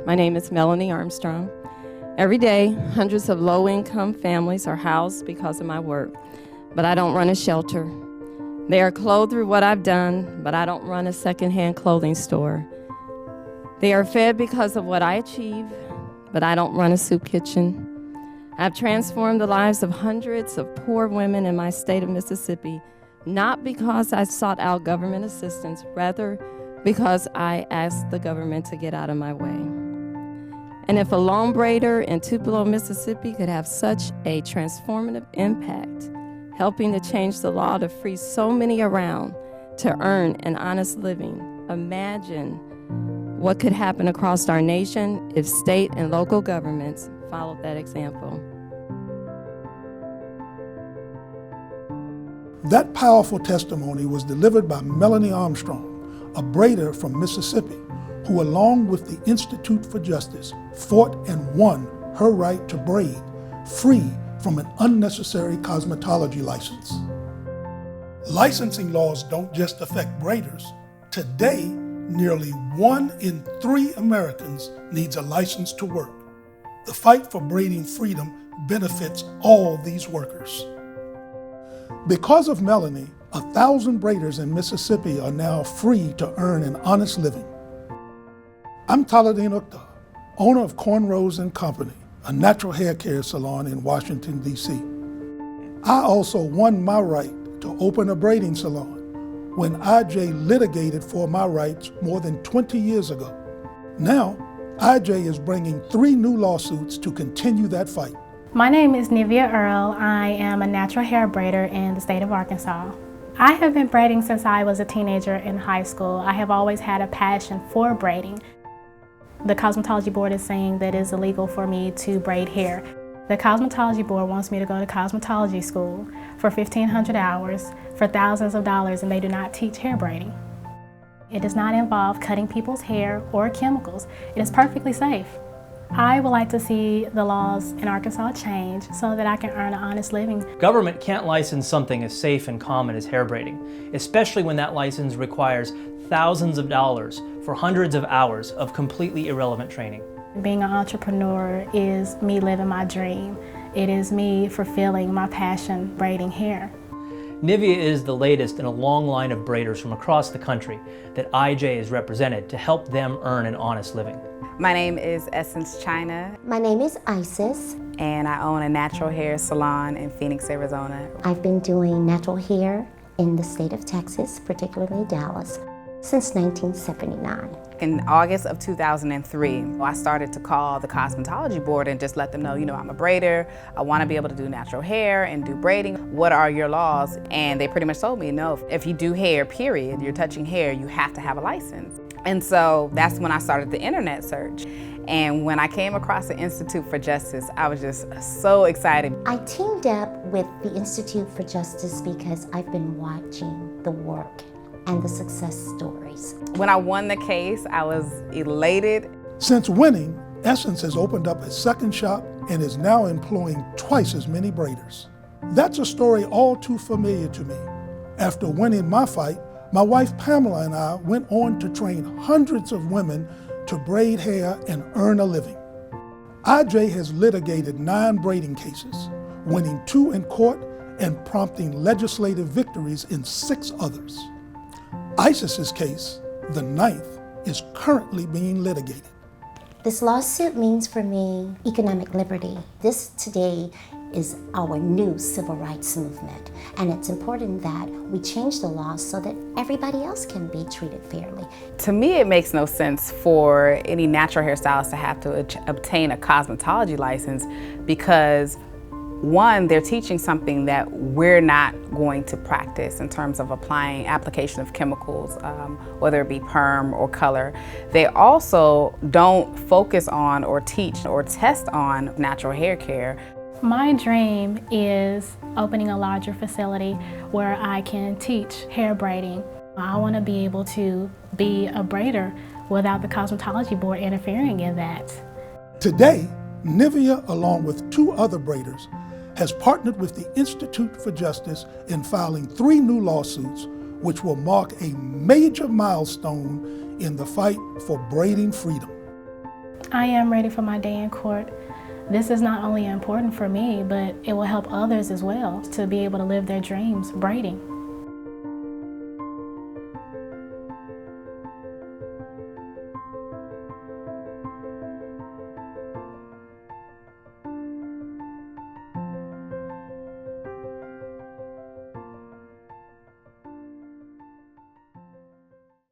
My name is Melanie Armstrong. Every day, hundreds of low-income families are housed because of my work, but I don't run a shelter. They are clothed through what I've done, but I don't run a secondhand clothing store. They are fed because of what I achieve, but I don't run a soup kitchen. I've transformed the lives of hundreds of poor women in my state of Mississippi, not because I sought out government assistance, rather because I asked the government to get out of my way. And if a lone braider in Tupelo, Mississippi could have such a transformative impact, helping to change the law to free so many around to earn an honest living, imagine what could happen across our nation if state and local governments followed that example. That powerful testimony was delivered by Melanie Armstrong, a braider from Mississippi, who along with the Institute for Justice fought and won her right to braid, free from an unnecessary cosmetology license. Licensing laws don't just affect braiders. Today, nearly 1 in 3 Americans needs a license to work. The fight for braiding freedom benefits all these workers. Because of Melanie, 1,000 braiders in Mississippi are now free to earn an honest living. I'm Untitled Chapter, owner of Cornrows & Company, a natural hair care salon in Washington, D.C. I also won my right to open a braiding salon when IJ litigated for my rights more than 20 years ago. Now, IJ is bringing 3 new lawsuits to continue that fight. My name is Nivea Earl. I am a natural hair braider in the state of Arkansas. I have been braiding since I was a teenager in high school. I have always had a passion for braiding. The Cosmetology Board is saying that it's illegal for me to braid hair. The Cosmetology Board wants me to go to cosmetology school for 1,500 hours for thousands of dollars, and they do not teach hair braiding. It does not involve cutting people's hair or chemicals. It is perfectly safe. I would like to see the laws in Arkansas change so that I can earn an honest living. Government can't license something as safe and common as hair braiding, especially when that license requires thousands of dollars for hundreds of hours of completely irrelevant training. Being an entrepreneur is me living my dream. It is me fulfilling my passion braiding hair. Nivea is the latest in a long line of braiders from across the country that IJ has represented to help them earn an honest living. My name is Essence China. My name is Isis. And I own a natural hair salon in Phoenix, Arizona. I've been doing natural hair in the state of Texas, particularly Dallas, since 1979. In August of 2003, I started to call the Cosmetology Board and just let them know, I'm a braider, I want to be able to do natural hair and do braiding. What are your laws? And they pretty much told me, no, if you do hair, period, you're touching hair, you have to have a license. And so that's when I started the internet search. And when I came across the Institute for Justice, I was just so excited. I teamed up with the Institute for Justice because I've been watching the work and the success stories. When I won the case, I was elated. Since winning, Essence has opened up a second shop and is now employing twice as many braiders. That's a story all too familiar to me. After winning my fight, my wife Pamela and I went on to train hundreds of women to braid hair and earn a living. IJ has litigated 9 braiding cases, winning 2 in court and prompting legislative victories in 6 others. Isis's case, the 9th, is currently being litigated. This lawsuit means for me economic liberty. This today is our new civil rights movement, and it's important that we change the laws so that everybody else can be treated fairly. To me, it makes no sense for any natural hairstylist to have to obtain a cosmetology license because, one, they're teaching something that we're not going to practice in terms of application of chemicals, whether it be perm or color. They also don't focus on or teach or test on natural hair care. My dream is opening a larger facility where I can teach hair braiding. I want to be able to be a braider without the Cosmetology Board interfering in that. Today, Nivea, along with 2 other braiders, has partnered with the Institute for Justice in filing 3 new lawsuits, which will mark a major milestone in the fight for braiding freedom. I am ready for my day in court. This is not only important for me, but it will help others as well to be able to live their dreams braiding.